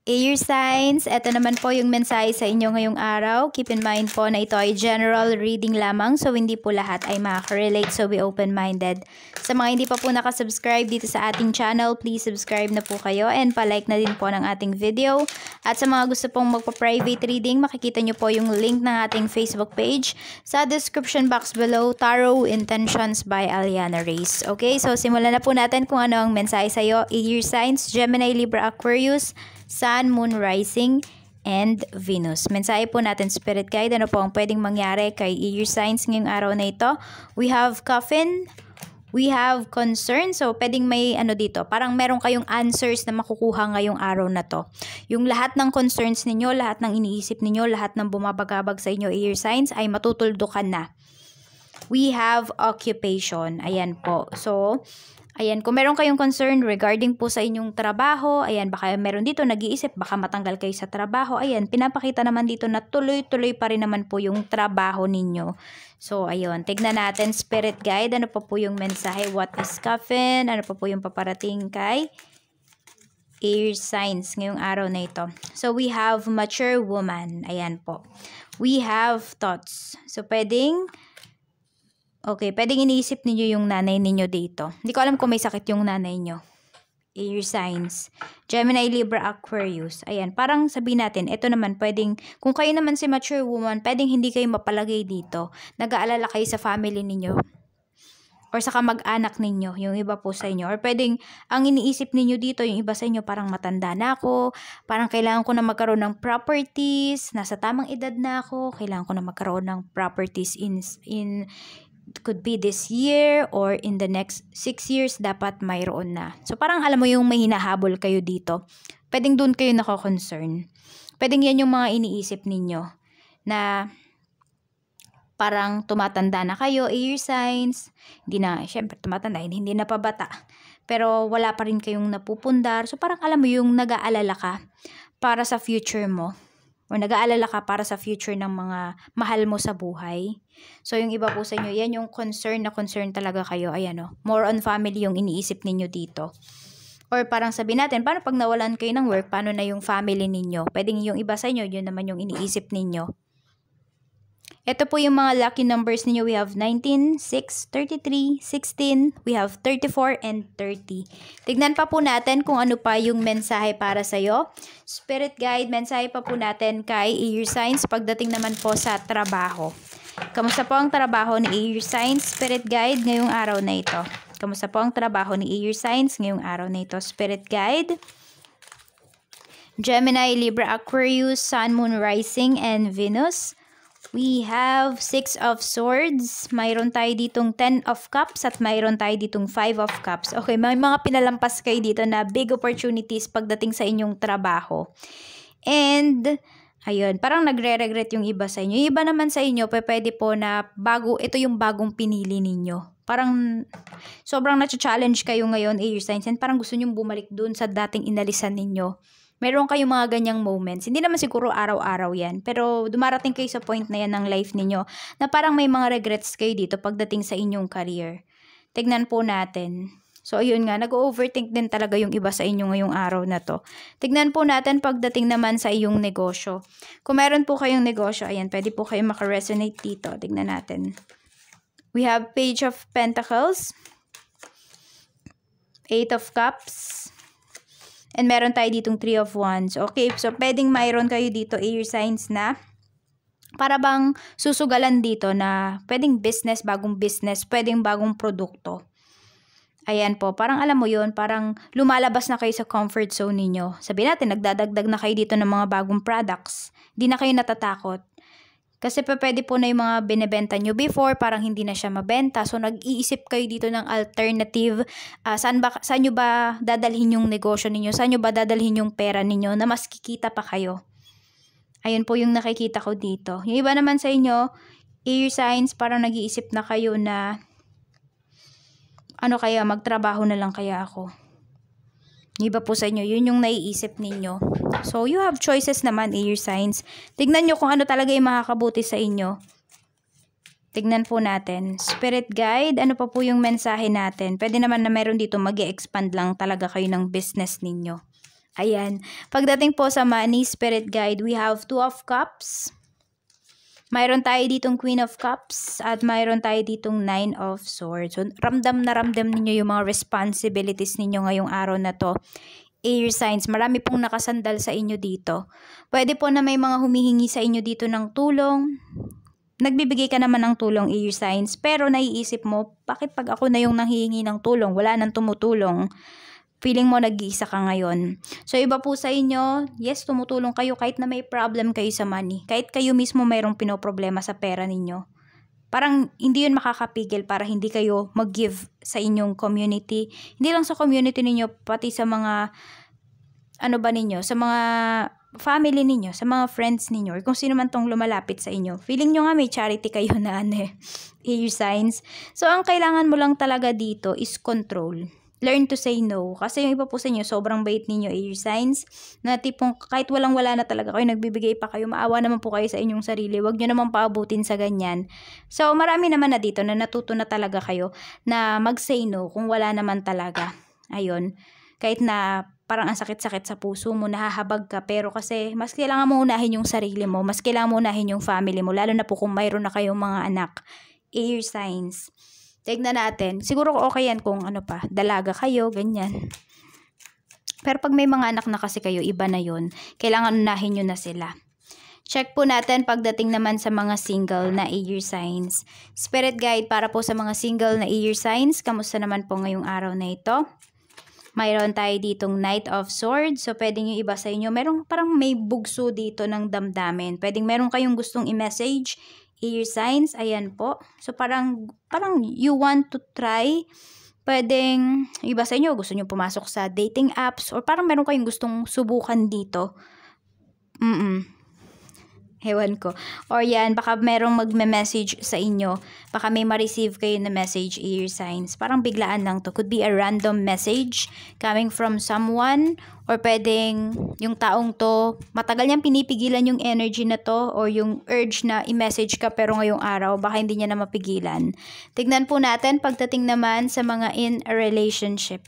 Air signs, ito naman po yung mensahe sa inyo ngayong araw. Keep in mind po na ito ay general reading lamang, so hindi po lahat ay makaka-relate, so be open-minded. Sa mga hindi pa po nakasubscribe dito sa ating channel, please subscribe na po kayo and palike na din po ng ating video. At sa mga gusto pong magpa-private reading, makikita nyo po yung link ng ating Facebook page sa description box below, Tarot Intentions by Aliana Reyes. Okay, so simulan na po natin kung ano ang mensahe sa iyo. Air signs, Gemini, Libra, Aquarius, Sun, Moon, Rising, and Venus. Mensahe po natin, Spirit Guide, ano po ang pwedeng mangyari kay Air signs ngayong araw na ito. We have coffin, we have concern. So, pwedeng may dito, parang meron kayong answers na makukuha ngayong araw na to. Yung lahat ng concerns ninyo, lahat ng iniisip ninyo, lahat ng bumabagabag sa inyo, Air signs, ay matutuldukan na. We have occupation. Ayan po. So, ayan, kung meron kayong concern regarding po sa inyong trabaho, ayan, baka meron dito nag-iisip, baka matanggal kayo sa trabaho, ayan, pinapakita naman dito na tuloy-tuloy pa rin naman po yung trabaho ninyo. So, ayun, tignan natin, Spirit Guide, ano pa po yung mensahe, what is coffin, ano pa po yung paparating kay Air signs ngayong araw na ito. So, we have mature woman, ayan po. We have thoughts. So, pwedeng iniisip ninyo yung nanay ninyo dito. Hindi ko alam kung may sakit yung nanay nyo. Air signs. Gemini, Libra, Aquarius. Ayan, parang sabihin natin, ito naman pwedeng, kung kayo naman si mature woman, pwedeng hindi kayo mapalagay dito. Nag-aalala kayo sa family ninyo. Or sa kamag-anak ninyo, yung iba po sa inyo. Or pwedeng, ang iniisip ninyo dito, yung iba sa inyo, parang matanda na ako, parang kailangan ko na magkaroon ng properties, nasa tamang edad na ako, kailangan ko na magkaroon ng properties in could be this year or in the next 6 years dapat mayroon na. So parang alam mo yung may hinahabol kayo dito. Pwedeng doon kayo nako-concern. Pwedeng yan yung mga iniisip ninyo na parang tumatanda na kayo, air signs. Hindi na, syempre tumatanda, hindi na pabata. Pero wala pa rin kayong napupundar. So parang alam mo yung nag-aalala ka para sa future mo. O nag-aalala ka para sa future ng mga mahal mo sa buhay. So, yung iba po sa inyo, yan yung concern talaga kayo. Ayan o, more on family yung iniisip ninyo dito. Or parang sabihin natin, paano pag nawalan kayo ng work, paano na yung family ninyo? Pwedeng yung iba sa inyo, yun naman yung iniisip ninyo. Ito po yung mga lucky numbers ninyo. We have 19, 6, 33, 16, we have 34, and 30. Tignan pa po natin kung ano pa yung mensahe para sa'yo. Spirit Guide, mensahe pa po natin kay Air signs pagdating naman po sa trabaho. Kamusta po ang trabaho ni Air signs, Spirit Guide, ngayong araw na ito? Kamusta po ang trabaho ni Air signs ngayong araw na ito, Spirit Guide? Gemini, Libra, Aquarius, Sun, Moon, Rising, and Venus. We have 6 of Swords, mayroon tayo ditong 10 of Cups, at mayroon tayo ditong 5 of Cups. Okay, may mga pinalampas kayo dito na big opportunities pagdating sa inyong trabaho. And, ayun, parang nagre-regret yung iba sa inyo. Yung iba naman sa inyo, pwede po na ito yung bagong pinili ninyo. Parang sobrang na-challenge kayo ngayon, Air signs, and parang gusto nyong bumalik dun sa dating inalisan ninyo. Meron kayong mga ganyang moments. Hindi naman siguro araw-araw yan. Pero dumarating kayo sa point na yan ng life ninyo na parang may mga regrets kayo dito pagdating sa inyong career. Tignan po natin. So, ayun nga. Nag-overthink din talaga yung iba sa inyo ngayong araw na to. Tignan po natin pagdating naman sa iyong negosyo. Kung meron po kayong negosyo, ayan, pwede po kayong makaresonate dito. Tignan natin. We have Page of Pentacles, 8 of Cups, and meron tayo ditong 3 of Wands. Okay, so pwedeng mayroon kayo dito, Air signs, na para bang susugalan dito na pwedeng business, bagong business, pwedeng bagong produkto. Ayan po, parang alam mo yun, parang lumalabas na kayo sa comfort zone ninyo. Sabihin natin, nagdadagdag na kayo dito ng mga bagong products. Di na kayo natatakot. Kasi pwede po na yung mga binibenta nyo before, parang hindi na siya mabenta. So, nag-iisip kayo dito ng alternative. Saan nyo ba dadalhin yung negosyo ninyo? Saan nyo ba dadalhin yung pera ninyo na mas kikita pa kayo? Ayun po yung nakikita ko dito. Yung iba naman sa inyo, Air signs, parang nag-iisip na kayo na ano kaya, magtrabaho na lang kaya ako. Yung iba po sa inyo, yun yung naiisip ninyo. So, you have choices naman, Air signs. Tignan nyo kung ano talaga yung makakabuti sa inyo. Tignan po natin. Spirit Guide, ano pa po yung mensahe natin? Pwede naman na meron dito mag-e-expand lang talaga kayo ng business ninyo. Ayan. Pagdating po sa money spirit guide, we have 2 of cups. Mayroon tayo ditong Queen of Cups at mayroon tayo ditong 9 of Swords. So, ramdam na ramdam ninyo yung mga responsibilities ninyo ngayong araw na to. Air signs, marami pong nakasandal sa inyo dito. Pwede po na may mga humihingi sa inyo dito ng tulong. Nagbibigay ka naman ng tulong, air signs, pero naiisip mo, bakit pag ako na yung nanghihingi ng tulong, wala nang tumutulong? Feeling mo nag-iisa ka ngayon. So, iba po sa inyo, yes, tumutulong kayo kahit na may problem kayo sa money. Kahit kayo mismo mayroong pinoproblema sa pera ninyo. Parang hindi yun makakapigil para hindi kayo mag-give sa inyong community. Hindi lang sa community ninyo, pati sa mga, sa mga family ninyo, sa mga friends ninyo, or kung sino man tong lumalapit sa inyo. Feeling nyo nga may charity kayo na air signs. So, ang kailangan mo lang talaga dito is control. Learn to say no. Kasi yung iba po sa inyo, sobrang bait ninyo, air signs, na tipong kahit walang-wala na talaga kayo, nagbibigay pa kayo, maawa naman po kayo sa inyong sarili, wag nyo naman paabutin sa ganyan. So, marami naman na dito na natuto na talaga kayo na mag-say no kung wala naman talaga. Ayun. Kahit na parang ang sakit-sakit sa puso mo, nahahabag ka, pero kasi mas kailangan mo unahin yung sarili mo, mas kailangan mo unahin yung family mo, lalo na po kung mayroon na kayong mga anak. Air signs. Tignan natin. Siguro okay yan kung dalaga kayo, ganyan. Pero pag may mga anak na kasi kayo, iba na yun. Kailangan unahin nyo na sila. Check po natin pagdating naman sa mga single na air signs. Spirit guide para po sa mga single na air signs. Kamusta naman po ngayong araw na ito? Mayroon tayo ditong Knight of Swords. So, pwedeng yung iba sa inyo. Merong parang may bugso dito ng damdamin. Pwedeng meron kayong gustong i-message. Air signs, ayan po. So, parang you want to try. Pwedeng, iba sa inyo, gusto nyo pumasok sa dating apps or parang meron kayong gustong subukan dito. Hewan ko. Or yan, baka merong magme-message sa inyo. Baka may ma-receive kayo na message, air signs. Parang biglaan lang to. Could be a random message coming from someone. Or pwedeng yung taong to, matagal niyang pinipigilan yung energy na to or yung urge na i-message ka pero ngayong araw, baka hindi niya na mapigilan. Tignan po natin pagdating naman sa mga in a relationship.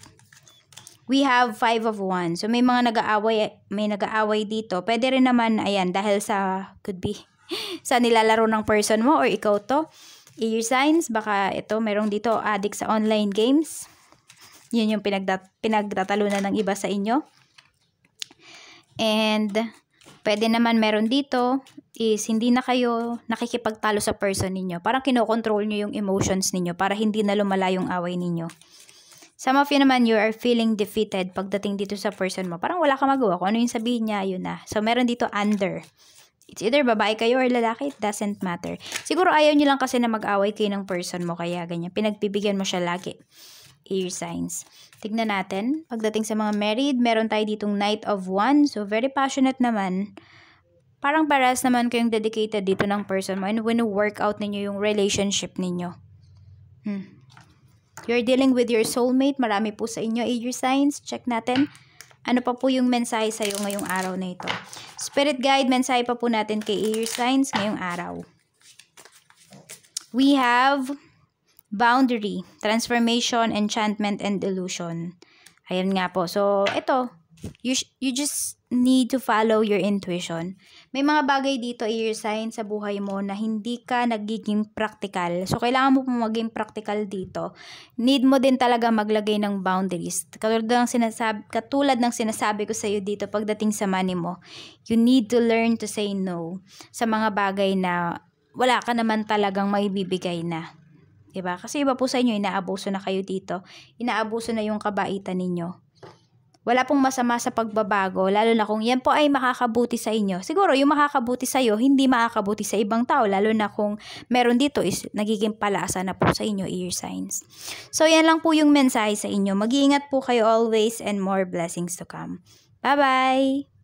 We have 5 of Wands. So, may mga nag-aaway dito. Pwede rin naman, ayan, dahil sa, could be, sa nilalaro ng person mo or ikaw to. Air signs, baka ito, merong dito, addict sa online games. Yun yung pinagtatalunan ng iba sa inyo. And, pwede naman meron dito is hindi na kayo nakikipagtalo sa person ninyo. Parang kinokontrol nyo yung emotions ninyo para hindi na lumala yung away ninyo. Some of you naman, you are feeling defeated pagdating dito sa person mo. Parang wala ka magawa. Kung ano yung sabihin niya, yun na. So, meron dito under. It's either babae kayo or lalaki. It doesn't matter. Siguro ayaw nyo lang kasi na mag-away kayo ng person mo. Kaya ganyan. Pinagbibigyan mo siya lagi. Air signs. Tignan natin. Pagdating sa mga married, meron tayo ditong Knight of Wands. So, very passionate naman. Parang parehas naman kayong dedicated dito ng person mo. And when you work out ninyo yung relationship ninyo. You're dealing with your soulmate. Marami po sa inyo, air signs. Check natin. Ano pa po yung mensahe sa'yo ngayong araw na ito? Spirit guide, mensahe pa po natin kay air signs ngayong araw. We have boundary, transformation, enchantment, and illusion. Ayan nga po. So, ito. You just need to follow your intuition. May mga bagay dito, air sign, sa buhay mo na hindi ka nagiging practical. So, kailangan mo pong maging practical dito. Need mo din talaga maglagay ng boundaries. Katulad ng sinasabi ko sa iyo dito pagdating sa money mo. You need to learn to say no sa mga bagay na wala ka naman talagang maibibigay na. Diba? Kasi iba po sa inyo, inaabuso na kayo dito. Inaabuso na yung kabaitan ninyo. Wala pong masama sa pagbabago, lalo na kung yan po ay makakabuti sa inyo. Siguro yung makakabuti sa iyo, hindi makakabuti sa ibang tao, lalo na kung meron dito is nagiging palaasa na po sa inyo, air signs. So yan lang po yung mensahe sa inyo. Mag-iingat po kayo always and more blessings to come. Bye-bye!